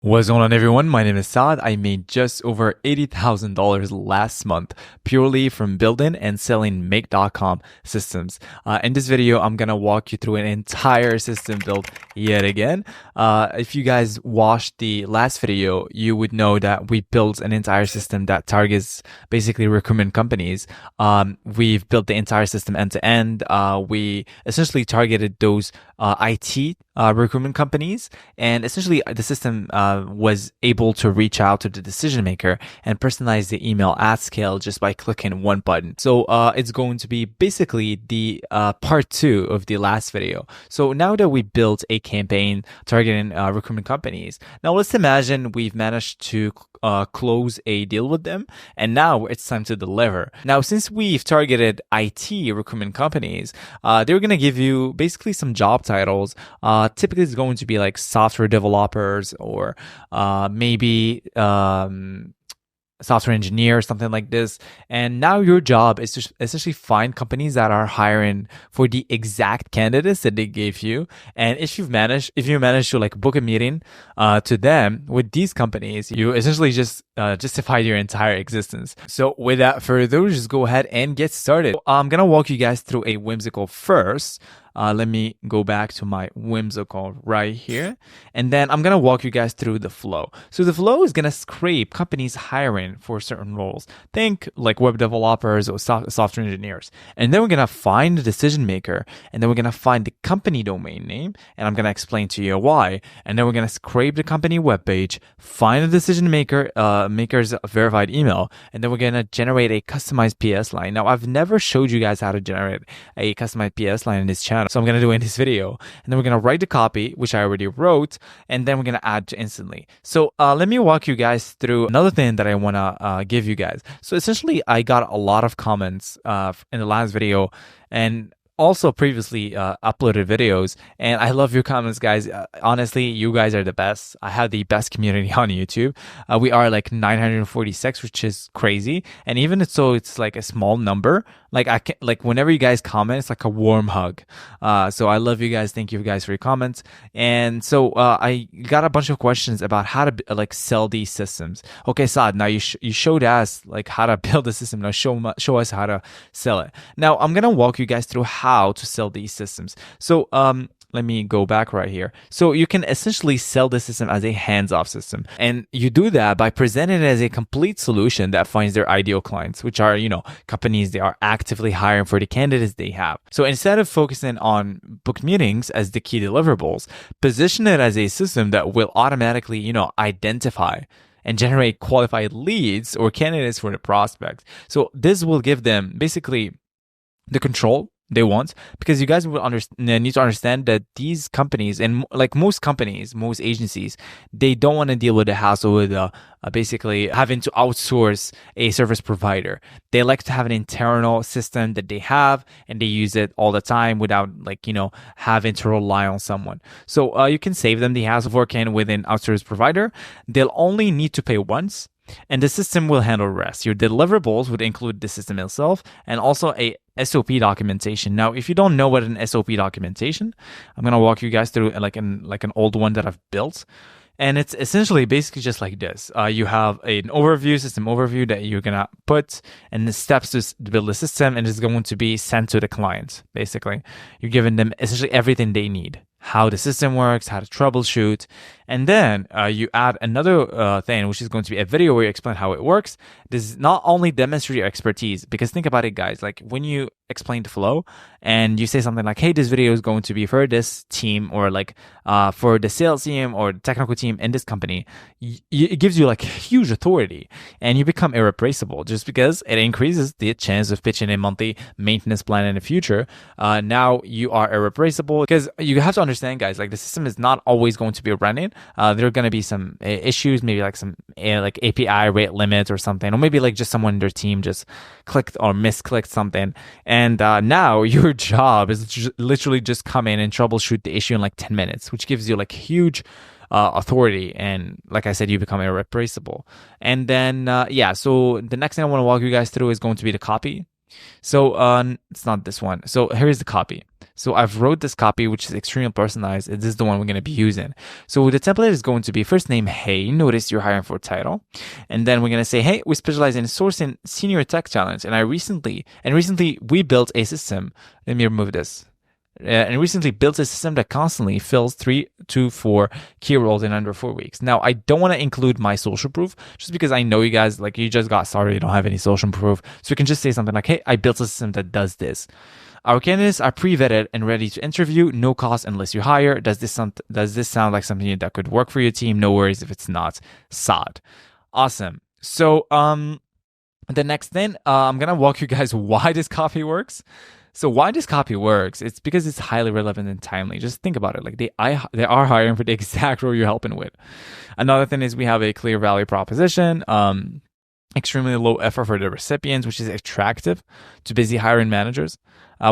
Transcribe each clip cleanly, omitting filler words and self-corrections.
What's going on, everyone? My name is Saad. I made just over $80,000 last month purely from building and selling Make.com systems. In this video, I'm going to walk you through an entire system build yet again. If you guys watched the last video, you would know that we built an entire system that targets basically recruitment companies. We've built the entire system end to end. We essentially targeted those IT recruitment companies, and essentially the system was able to reach out to the decision maker and personalize the email at scale just by clicking one button. So it's going to be basically the part two of the last video. So now that we built a campaign targeting recruitment companies, now let's imagine we've managed to close a deal with them, and now it's time to deliver. Now, since we've targeted IT recruitment companies, they're going to give you basically some job titles. Typically, it's going to be like software developers or maybe software engineer, something like this. And now your job is to essentially find companies that are hiring for the exact candidates that they gave you. And if you manage to like book a meeting to them with these companies, you essentially just justify your entire existence. So without further ado, just go ahead and get started. I'm gonna walk you guys through a whimsical first. Let me go back to my whimsical right here. And then I'm going to walk you guys through the flow. So the flow is going to scrape companies hiring for certain roles. Think like web developers or software engineers. And then we're going to find the decision maker. And then we're going to find the company domain name. And I'm going to explain to you why. And then we're going to scrape the company webpage, find the decision maker, maker's verified email. And then we're going to generate a customized PS line. Now, I've never showed you guys how to generate a customized PS line in this channel. So I'm going to do it in this video. And then we're going to write the copy, which I already wrote, and then we're going to add to instantly. So let me walk you guys through another thing that I want to give you guys. So essentially, I got a lot of comments in the last video, and also previously uploaded videos, and I love your comments, guys. Honestly, you guys are the best. I have the best community on YouTube. We are like 946, which is crazy, and even so it's like a small number. Like I can, like whenever you guys comment, it's like a warm hug. So I love you guys. Thank you guys for your comments. And so I got a bunch of questions about how to like sell these systems. Okay, Saad, now you showed us like how to build a system. Now show us how to sell it. Now I'm gonna walk you guys through how to sell these systems. So let me go back right here. So you can essentially sell the system as a hands-off system. And you do that by presenting it as a complete solution that finds their ideal clients, which are, companies they are actively hiring for the candidates they have. So instead of focusing on booked meetings as the key deliverables, position it as a system that will automatically, identify and generate qualified leads or candidates for the prospects. So this will give them basically the control they want, because you guys will need to understand that these companies, and like most companies, most agencies, they don't want to deal with the hassle with basically having to outsource a service provider. They like to have an internal system that they have, and they use it all the time without having to rely on someone. So you can save them the hassle of working with an outsourced provider. They'll only need to pay once, and the system will handle the rest. Your deliverables would include the system itself and also a SOP documentation. Now, if you don't know what an SOP documentation, I'm gonna walk you guys through like an old one that I've built. And it's essentially basically just like this. You have an overview, system overview that you're going to put, and the steps to build the system, and it's going to be sent to the client. Basically, you're giving them essentially everything they need: how the system works, how to troubleshoot. And then you add another thing, which is going to be a video where you explain how it works. This not only demonstrate your expertise, because think about it, guys, like when you explain the flow and you say something like, hey, this video is going to be for this team, or like for the sales team or the technical team in this company, it gives you like huge authority, and you become irreplaceable just because it increases the chance of pitching a monthly maintenance plan in the future. Now you are irreplaceable, because you have to understand, guys, like the system is not always going to be running. There are going to be some issues, maybe like some like API rate limits or something, or maybe like just someone in their team just clicked or misclicked something. And now your job is literally just come in and troubleshoot the issue in like 10 minutes, which gives you like huge authority. And like I said, you become irreplaceable. And then, so the next thing I want to walk you guys through is going to be the copy. So it's not this one. So here's the copy. So I've wrote this copy, which is extremely personalized. This is the one we're going to be using. So the template is going to be first name, hey, notice you're hiring for title. And then we're going to say, hey, we specialize in sourcing senior tech talent. And recently we built a system. Let me remove this. And recently built a system that constantly fills 3 to 4 key roles in under 4 weeks. Now, I don't want to include my social proof just because I know you guys, like, you just got started, you don't have any social proof. So you can just say something like, hey, I built a system that does this. Our candidates are pre-vetted and ready to interview, no cost unless you hire. Does this sound like something that could work for your team? No worries if it's not. Sod. Awesome. So, the next thing, I'm going to walk you guys why this copy works. So why this copy works, it's because it's highly relevant and timely. Just think about it. Like they are hiring for the exact role you're helping with. Another thing is we have a clear value proposition, extremely low effort for the recipients, which is attractive to busy hiring managers.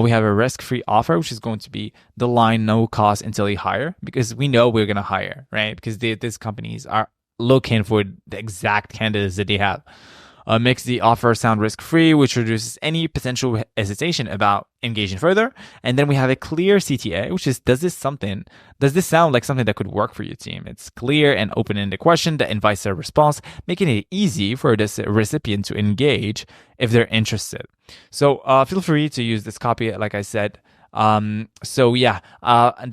We have a risk-free offer, which is going to be the line no cost until you hire, because we know we're going to hire, right? Because these companies are looking for the exact candidates that they have. Makes the offer sound risk-free, which reduces any potential hesitation about engaging further. And then we have a clear CTA, which is, does this sound like something that could work for your team? It's clear and open-ended question that invites a response, making it easy for this recipient to engage if they're interested. So feel free to use this copy, like I said. The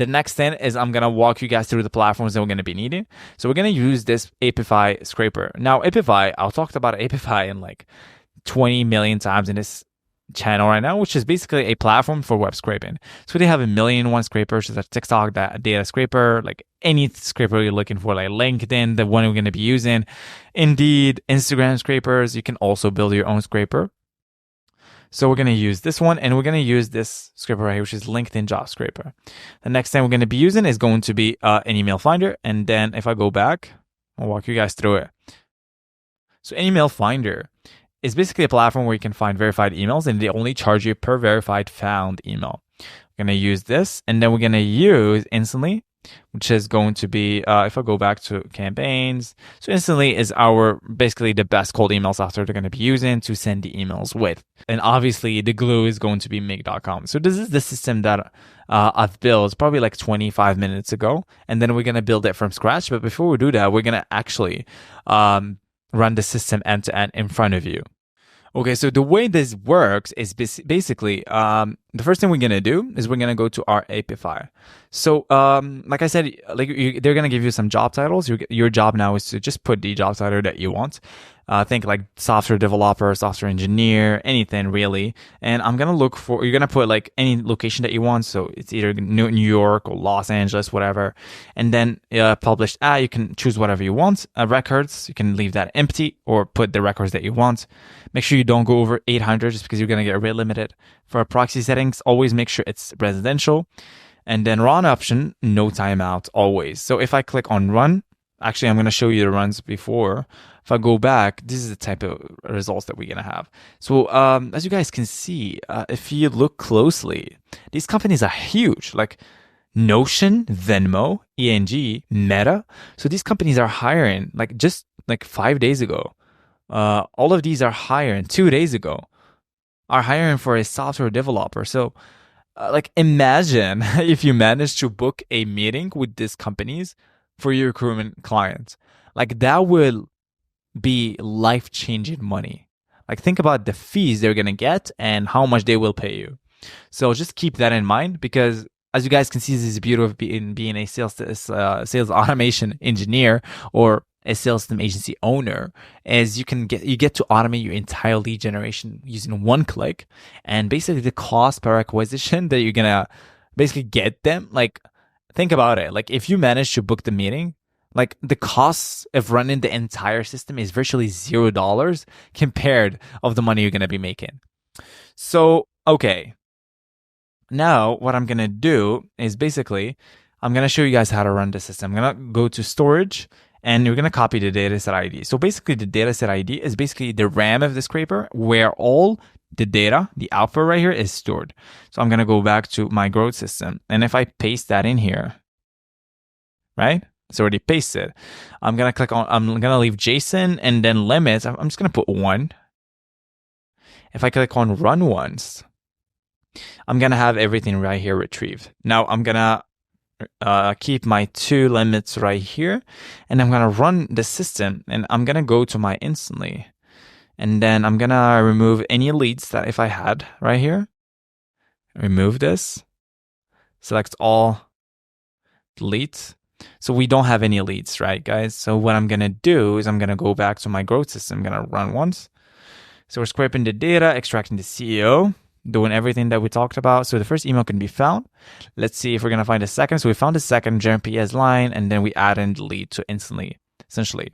next thing is I'm gonna walk you guys through the platforms that we're gonna be needing. So we're gonna use this Apify scraper. Now Apify, I'll talk about Apify in like 20 million times in this channel right now, which is basically a platform for web scraping. So they have 1,000,001 scrapers, such as TikTok, that data scraper, like any scraper you're looking for, like LinkedIn, the one we're gonna be using, Indeed, Instagram scrapers. You can also build your own scraper. So we're going to use this one, and we're going to use this scraper right here, which is LinkedIn Job Scraper. The next thing we're going to be using is going to be an email finder. And then if I go back, I'll walk you guys through it. So an email finder is basically a platform where you can find verified emails, and they only charge you per verified found email. We're going to use this, and then we're going to use Instantly, which is going to be, if I go back to campaigns, so Instantly is basically the best cold email software they're going to be using to send the emails with. And obviously the glue is going to be Make.com. So this is the system that I've built probably like 25 minutes ago. And then we're going to build it from scratch. But before we do that, we're going to actually run the system end to end in front of you. Okay, so the way this works is basically the first thing we're gonna do is we're gonna go to our Apify. So, like I said, they're gonna give you some job titles. Your job now is to just put the job title that you want. Think like software developer, software engineer, anything really. And I'm gonna you're gonna put like any location that you want. So it's either New York or Los Angeles, whatever. And then published ad, you can choose whatever you want. Records, you can leave that empty or put the records that you want. Make sure you don't go over 800 just because you're gonna get rate limited. For proxy settings, always make sure it's residential. And then run option, no timeout, always. So if I click on run, actually, I'm going to show you the runs before. If I go back, this is the type of results that we're going to have. So as you guys can see, if you look closely, these companies are huge, like Notion, Venmo, ENG, Meta. So these companies are hiring like just like 5 days ago. All of these are hiring 2 days ago, are hiring for a software developer. So like imagine if you manage to book a meeting with these companies for your recruitment clients. Like that will be life-changing money. Like think about the fees they're going to get and how much they will pay you. So just keep that in mind, because as you guys can see, this is the beauty of being a sales automation engineer or a sales system agency owner, is you get to automate your entire lead generation using one click. And basically the cost per acquisition that you're gonna basically get them, like think about it. Like if you manage to book the meeting, like the cost of running the entire system is virtually $0 compared of the money you're gonna be making. So okay, now what I'm gonna do is basically I'm gonna show you guys how to run the system. I'm gonna go to storage, and you're going to copy the dataset ID. So basically the dataset ID is basically the RAM of the scraper where all the data, the output right here, is stored. So I'm going to go back to my growth system. And if I paste that in here, right? It's already pasted. I'm going to leave JSON and then limits. I'm just going to put 1. If I click on run once, I'm going to have everything right here retrieved. Now I'm going to keep my 2 limits right here, and I'm going to run the system, and I'm going to go to my instantly, and then I'm going to remove any leads that if I had right here, remove this, select all delete. So we don't have any leads, right, guys? So what I'm going to do is I'm going to go back to my growth system. I'm going to run once. So we're scraping the data, extracting the CEO, doing everything that we talked about. So the first email can be found. Let's see if we're going to find a second. So we found the second GMPS line, and then we add in the lead to instantly, essentially.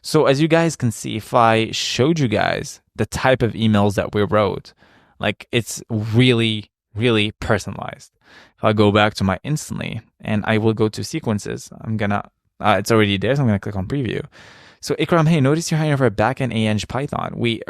So as you guys can see, if I showed you guys the type of emails that we wrote, like it's really, really personalized. If I go back to my instantly and I will go to sequences, I'm gonna, it's already there, so I'm gonna click on preview. So Ikram, hey, notice you're hiring for a backend ANG Python. We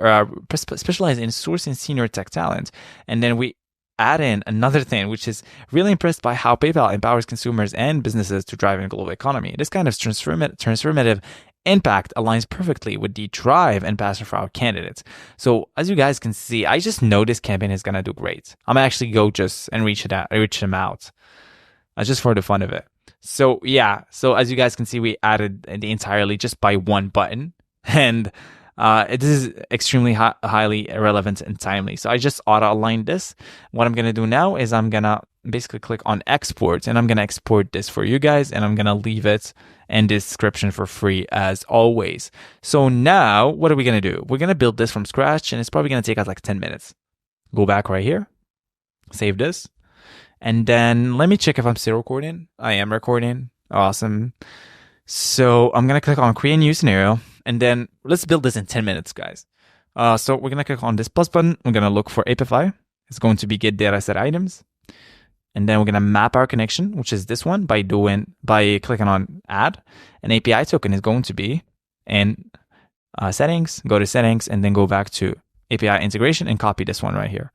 specialize in sourcing senior tech talent. And then we add in another thing, which is really impressed by how PayPal empowers consumers and businesses to drive in a global economy. This kind of transformative impact aligns perfectly with the drive and passion for our candidates. So as you guys can see, I just know this campaign is gonna do great. I'm gonna actually go just and reach them out, just for the fun of it. So yeah, so as you guys can see, we added the entirely just by one button, and this is extremely highly relevant and timely. So I just auto aligned this. What I'm gonna do now is I'm gonna basically click on export, and I'm gonna export this for you guys, and I'm gonna leave it in the description for free as always. So now what are we gonna do? We're gonna build this from scratch, and it's probably gonna take us like 10 minutes. Go back right here, save this. And then let me check if I'm still recording. I am recording. Awesome. So I'm going to click on create new scenario. And then let's build this in 10 minutes, guys. So we're going to click on this plus button. We're going to look for API. It's going to be get data set items. And then we're going to map our connection, which is this one, by clicking on add. An API token is going to be in settings, go to settings, and then go back to API integration and copy this one right here.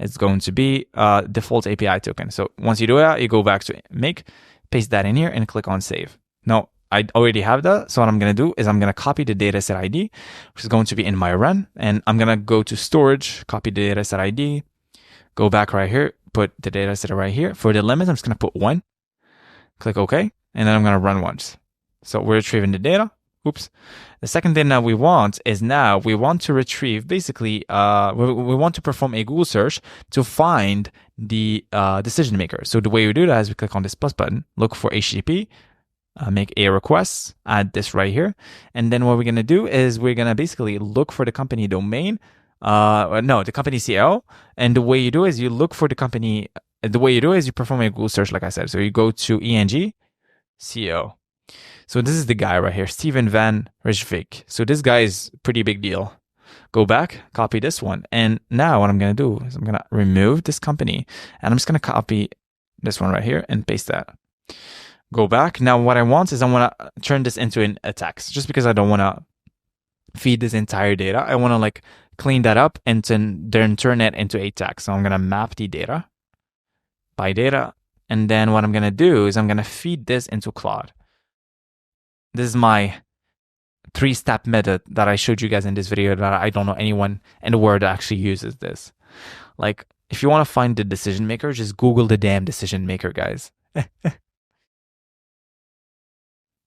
It's going to be default API token. So once you do that, you go back to make, paste that in here, and click on save. Now, I already have that. So what I'm going to do is I'm going to copy the dataset ID, which is going to be in my run. And I'm going to go to storage, copy the dataset ID, go back right here, put the dataset right here. For the limit, I'm just going to put 1. Click OK. And then I'm going to run once. So we're retrieving the data. Oops. The second thing that we want is now we want to retrieve, basically, we want to perform a Google search to find the decision maker. So the way we do that is we click on this plus button, look for HTTP, make a request, add this right here. And then what we're going to do is we're going to basically look for the company domain, the company CL. And the way you do is you look for the company, the way you do is you perform a Google search, like I said. So you go to ENG, CO. So this is the guy right here, Steven Van Rijswijk. So this guy is a pretty big deal. Go back, copy this one. And now what I'm going to do is I'm going to remove this company, and I'm just going to copy this one right here and paste that. Go back. Now what I want is I want to turn this into a text, just because I don't want to feed this entire data. I want to like clean that up and then turn it into a text. So I'm going to map the data by data. And then what I'm going to do is I'm going to feed this into Claude. This is my 3-step method that I showed you guys in this video that I don't know anyone in the world that actually uses this. Like, if you want to find the decision maker, just Google the damn decision maker, guys. And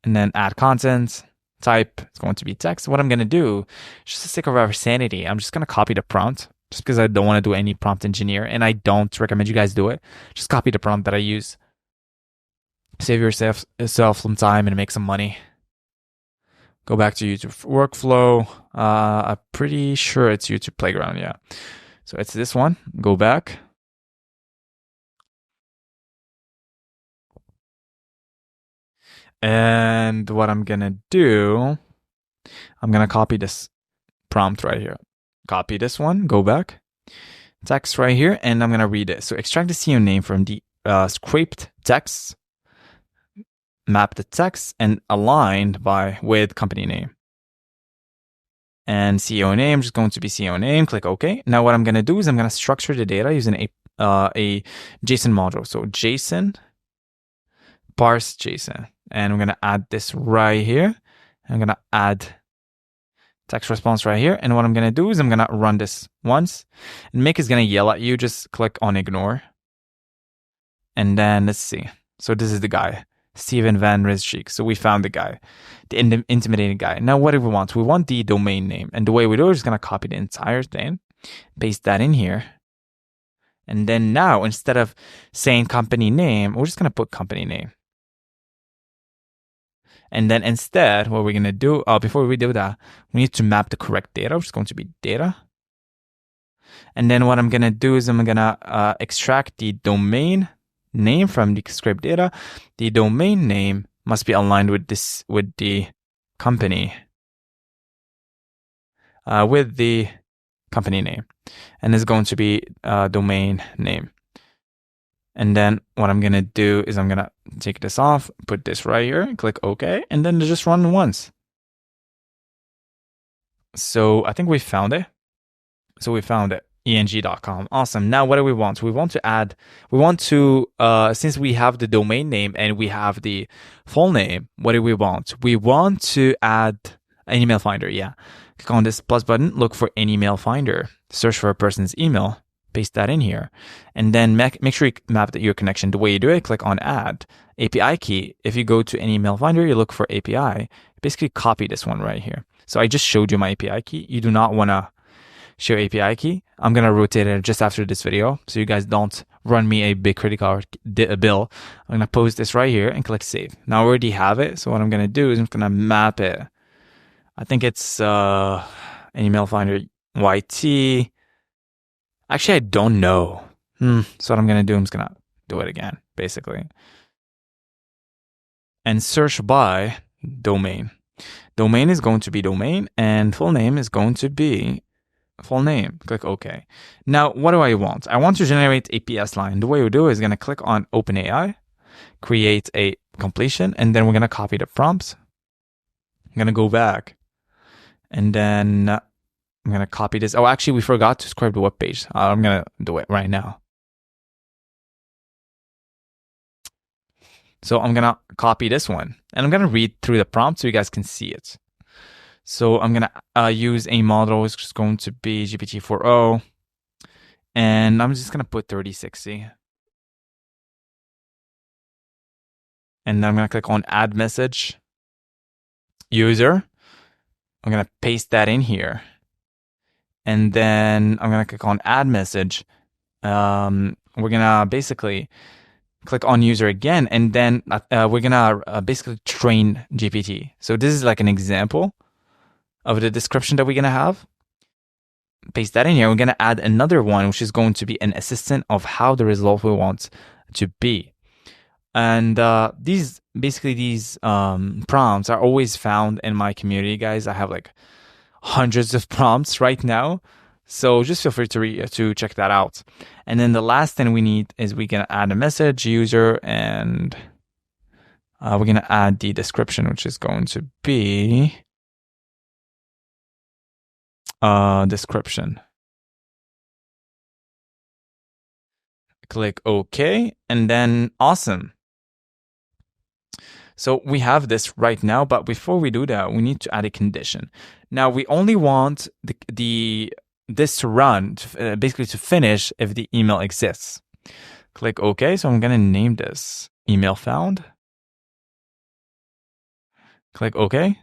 then add content, type, it's going to be text. What I'm going to do, just to sake of our sanity, I'm just going to copy the prompt, just because I don't want to do any prompt engineer, and I don't recommend you guys do it. Just copy the prompt that I use. Save yourself some time and make some money. Go back to YouTube workflow. I'm pretty sure it's YouTube Playground, yeah. So it's this one. Go back. And what I'm going to do, I'm going to copy this prompt right here. Copy this one, go back. Text right here, and I'm going to read it. So extract the CEO name from the scraped text. Map the text and aligned with company name. And CEO name is going to be CEO name. Click OK. Now what I'm going to do is I'm going to structure the data using a JSON module. So JSON, parse JSON. And I'm going to add this right here. I'm going to add text response right here. And what I'm going to do is I'm going to run this once, and Mick is going to yell at you. Just click on ignore. And then let's see. So this is the guy, Steven Van Rijswijk. So we found the guy, the intimidating guy. Now what do we want? We want the domain name. And the way we do it is going to copy the entire thing, paste that in here. And then now, instead of saying company name, we're just going to put company name. And then instead, what we're going to do, before we do that, we need to map the correct data, which is going to be data. And then what I'm going to do is I'm going to extract the domain name from the script data. The domain name must be aligned with the company, name. And it's going to be domain name. And then what I'm going to do is I'm going to take this off, put this right here, click OK, and then just run once. So I think we found it. So we found it, eng.com. Awesome. Now what do we want? We want to, since we have the domain name and we have the full name, what do we want? We want to add an email finder. Yeah. Click on this plus button, look for an email finder, search for a person's email. Paste that in here, and then make sure you map your connection. The way you do it, click on add API key. If you go to an email finder, you look for API. Basically copy this one right here. So I just showed you my API key. You do not want to show API key. I'm going to rotate it just after this video, so you guys don't run me a big credit card bill. I'm going to post this right here and click save. Now I already have it. So what I'm going to do is I'm going to map it. I think it's an email finder YT. Actually, I don't know. So what I'm going to do, I'm just going to do it again, basically. And search by domain. Domain is going to be domain, and full name is going to be full name. Click OK. Now, what do I want? I want to generate a PS line. The way we do it is going to click on OpenAI, create a completion, and then we're going to copy the prompts. I'm going to go back, and then I'm going to copy this. Oh, actually, we forgot to scrape the web page. I'm going to do it right now. So I'm going to copy this one, and I'm going to read through the prompt so you guys can see it. So I'm going to use a model, which is going to be GPT-4o, and I'm just going to put 3060. And then I'm going to click on add message user. I'm going to paste that in here. And then I'm going to click on add message. We're going to basically click on user again, and then we're going to basically train GPT. So this is like an example of the description that we're going to have. Paste that in here. We're going to add another one, which is going to be an assistant of how the result we want to be. And these prompts are always found in my community, guys. I have like hundreds of prompts right now, so just feel free to check that out. And then the last thing we need is we're gonna add a message user, and we're gonna add the description, which is going to be description. Click OK, and then awesome. So we have this right now, but before we do that, we need to add a condition. Now we only want this to run, basically to finish if the email exists. Click OK. So I'm going to name this email found. Click OK.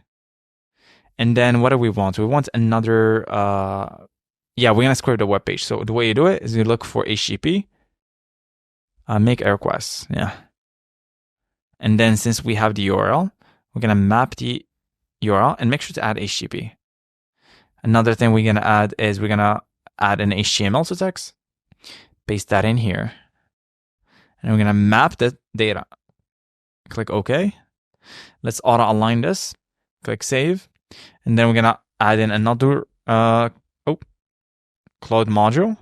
And then what do we want? We want another, we're going to scrape the web page. So the way you do it is you look for HTTP, make a request. Yeah. And then since we have the URL, we're going to map the URL and make sure to add HTTP. Another thing we're going to add is we're going to add an HTML to text, paste that in here, and we're going to map the data. Click OK. Let's auto align this. Click save. And then we're going to add in another Cloud module.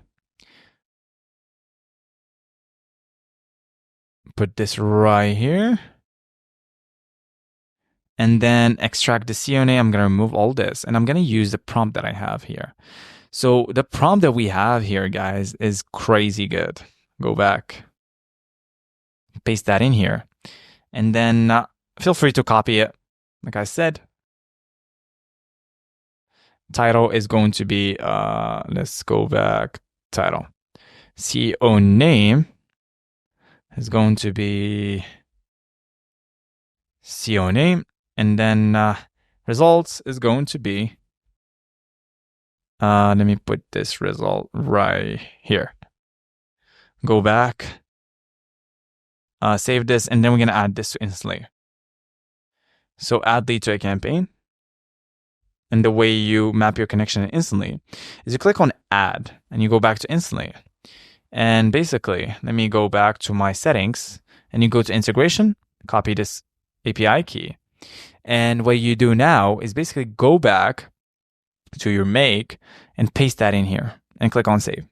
Put this right here. And then extract the CNA. I'm going to remove all this, and I'm going to use the prompt that I have here. So the prompt that we have here, guys, is crazy good. Go back. Paste that in here. And then feel free to copy it, like I said. title is going to be, let's go back, title. CEO name is going to be CEO name, and then results is going to be, let me put this result right here. Go back, save this, and then we're going to add this to Instantly. So add lead to a campaign. And the way you map your connection Instantly is you click on add and you go back to Instantly. And basically, let me go back to my settings and you go to integration, copy this API key. And what you do now is basically go back to your make and paste that in here and click on save.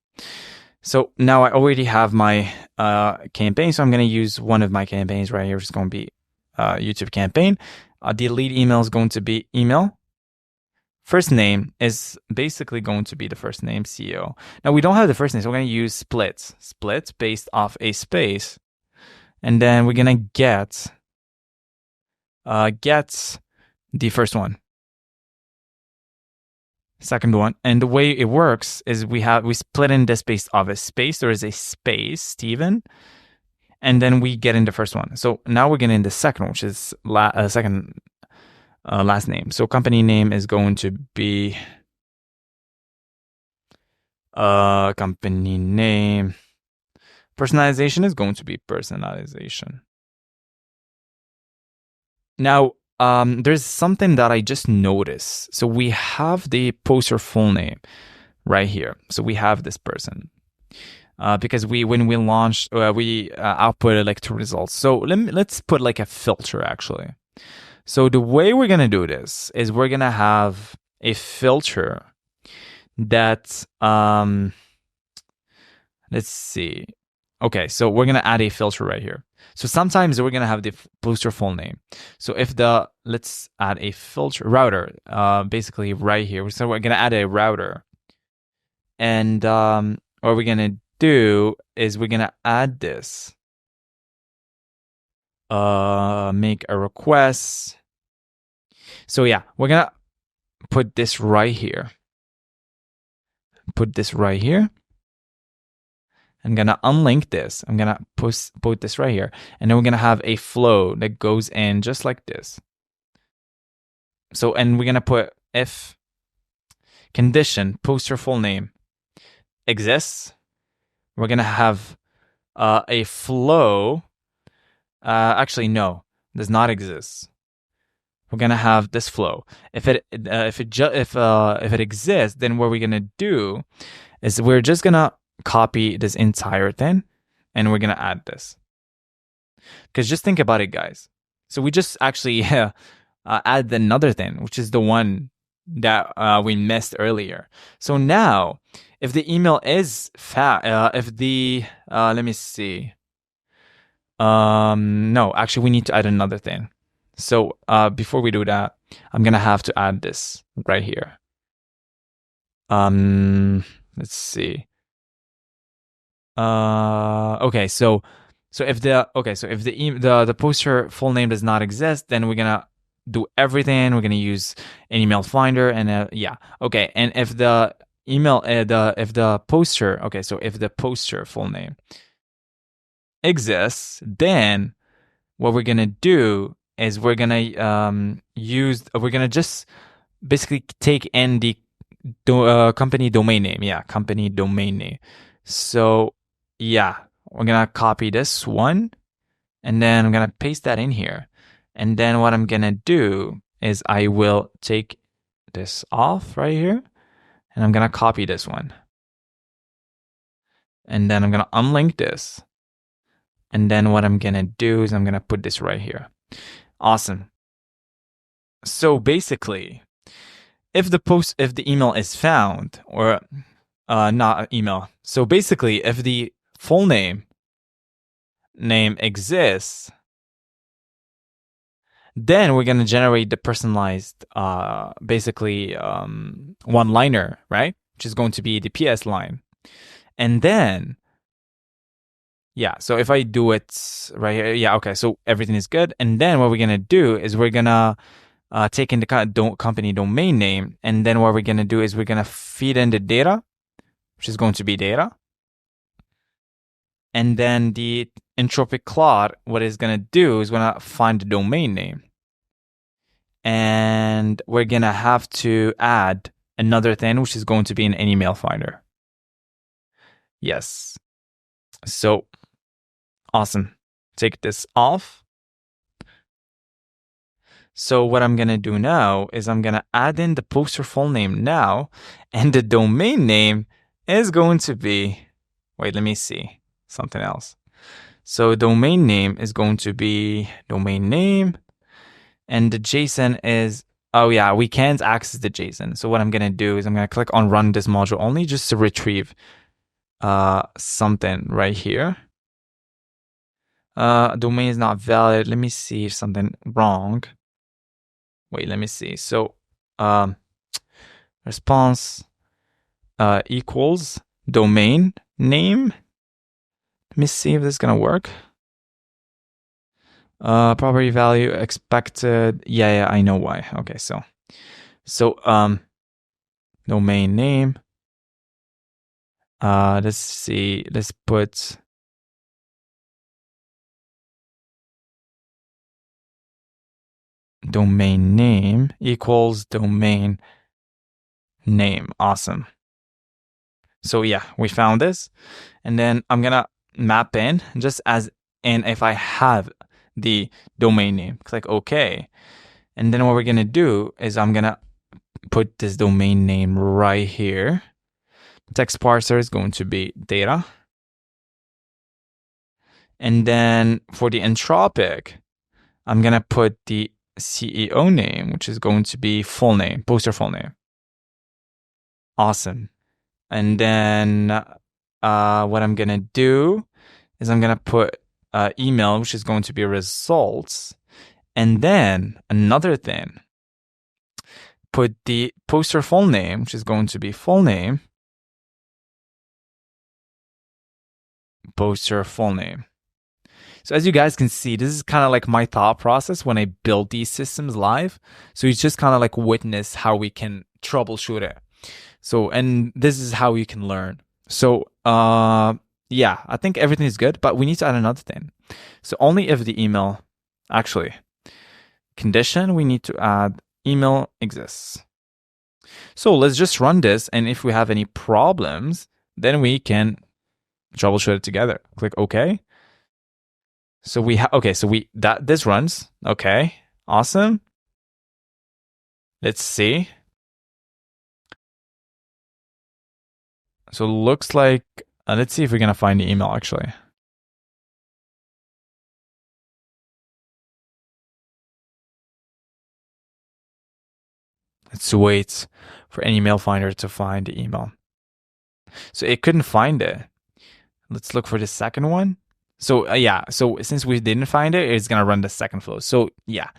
So now I already have my campaign. So I'm going to use one of my campaigns right here, which is going to be YouTube campaign. The lead email is going to be email. First name is basically going to be the first name, CEO. Now we don't have the first name, so we're going to use split based off a space. And then we're going to get the first one, second one. And the way it works is we split in this based off a space. There is a space, Steven, and then we get in the first one. So now we're getting the second one, which is second last name. So company name is going to be company name. Personalization is going to be personalization. Now, there's something that I just noticed. So we have the poster full name right here. So we have this person. Because when we launched, we outputted like 2 results. So let's put like a filter actually. So the way we're going to do this is we're going to have a filter that, let's see. Okay, so we're going to add a filter right here. So sometimes we're going to have the poster full name. So let's add a filter router, basically right here. So we're going to add a router. And what we're going to do is we're going to add this. Make a request. So yeah, we're going to put this right here. Put this right here. I'm going to unlink this. I'm going to put this right here. And then we're going to have a flow that goes in just like this. So, and we're going to put if condition poster full name exists. We're going to have a flow. Actually, no, does not exist. We're going to have this flow. If it exists, then what we're going to do is we're just going to copy this entire thing and we're going to add this. Because just think about it, guys. So we just actually add another thing, which is the one that we missed earlier. So now, if the email is let me see. No, actually, we need to add another thing. So before we do that, I'm going to have to add this right here. Let's see. Okay, so if the poster full name does not exist, then we're gonna do everything. We're gonna use an email finder and yeah, okay. And if the email if the poster full name exists, then what we're gonna do is we're gonna just basically take in the company domain name. Yeah, company domain name. So yeah, we're going to copy this one and then I'm going to paste that in here. And then what I'm going to do is I will take this off right here and I'm going to copy this one. And then I'm going to unlink this. And then what I'm going to do is I'm going to put this right here. Awesome. So basically, if the email is found or not email. So basically, if the full name exists, then we're going to generate the personalized, basically, one-liner, right? Which is going to be the PS line. And then, yeah, so if I do it right here, yeah, okay, so everything is good. And then what we're going to do is we're going to taking the company domain name, and then what we're going to do is we're going to feed in the data, which is going to be data. And then the Entropic Claude, what it's going to do is going to find the domain name. And we're going to have to add another thing, which is going to be an email finder. Yes. So, awesome. Take this off. So what I'm going to do now is I'm going to add in the poster full name now, and the domain name is going to be, wait, let me see, something else. So domain name is going to be domain name, and the JSON is, oh yeah, we can't access the JSON. So what I'm going to do is I'm going to click on run this module only just to retrieve something right here. Domain is not valid. Let me see if something wrong. Wait, let me see. So, response equals domain name. Let me see if this is gonna work. Property value expected. Yeah, I know why. Okay, so domain name. Let's see. Let's put domain name equals domain name. Awesome. So yeah, we found this. And then I'm gonna map in just as in if I have the domain name. Click OK. And then what we're gonna do is I'm gonna put this domain name right here. Text parser is going to be data. And then for the Entropic, I'm gonna put the CEO name, which is going to be full name, poster full name. Awesome. And then what I'm gonna do is I'm gonna put email, which is going to be results. And then another thing, put the poster full name, which is going to be full name, poster full name. So as you guys can see, this is kind of like my thought process when I build these systems live. So you just kind of like witness how we can troubleshoot it. So, and this is how you can learn. So, yeah, I think everything is good, but we need to add another thing. So only if the email, actually, condition, we need to add email exists. So let's just run this. And if we have any problems, then we can troubleshoot it together. Click OK. So we have, okay, so this runs. Okay, awesome. Let's see. So looks like, let's see if we're going to find the email actually. Let's wait for any email finder to find the email. So it couldn't find it. Let's look for the second one. So yeah, so since we didn't find it, it's gonna run the second flow. So yeah,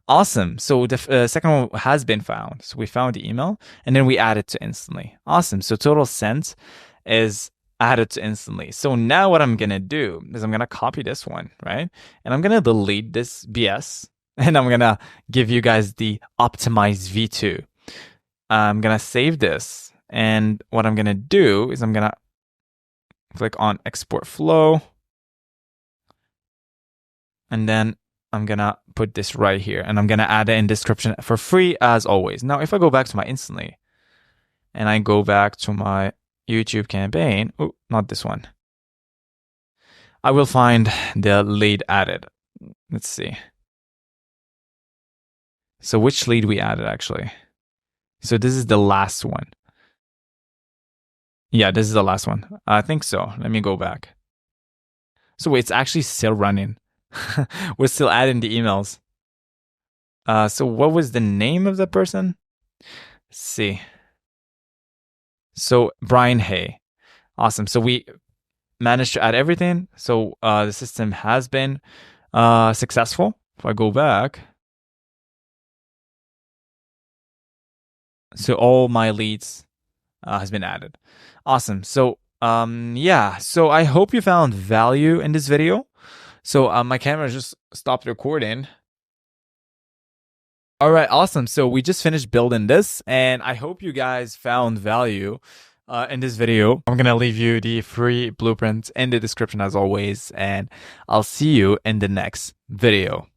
awesome. So the second one has been found. So we found the email and then we added to instantly. Awesome. So total sent is added to instantly. So now what I'm gonna do is I'm gonna copy this one, right? And I'm gonna delete this BS and I'm gonna give you guys the optimized V2. I'm gonna save this. And what I'm gonna do is I'm gonna click on export flow. And then I'm gonna put this right here and I'm gonna add it in description for free as always. Now, if I go back to my instantly and I go back to my YouTube campaign, oh, not this one, I will find the lead added. Let's see. So which lead we added actually? So this is the last one. Yeah, this is the last one. I think so. Let me go back. So it's actually still running. We're still adding the emails. So what was the name of the person? Let's see. So Brian Hay. Awesome. So we managed to add everything. So the system has been successful. If I go back, so all my leads has been added. Awesome. So yeah. So I hope you found value in this video. So my camera just stopped recording. All right, awesome. So we just finished building this, and I hope you guys found value in this video. I'm gonna leave you the free blueprint in the description as always, and I'll see you in the next video.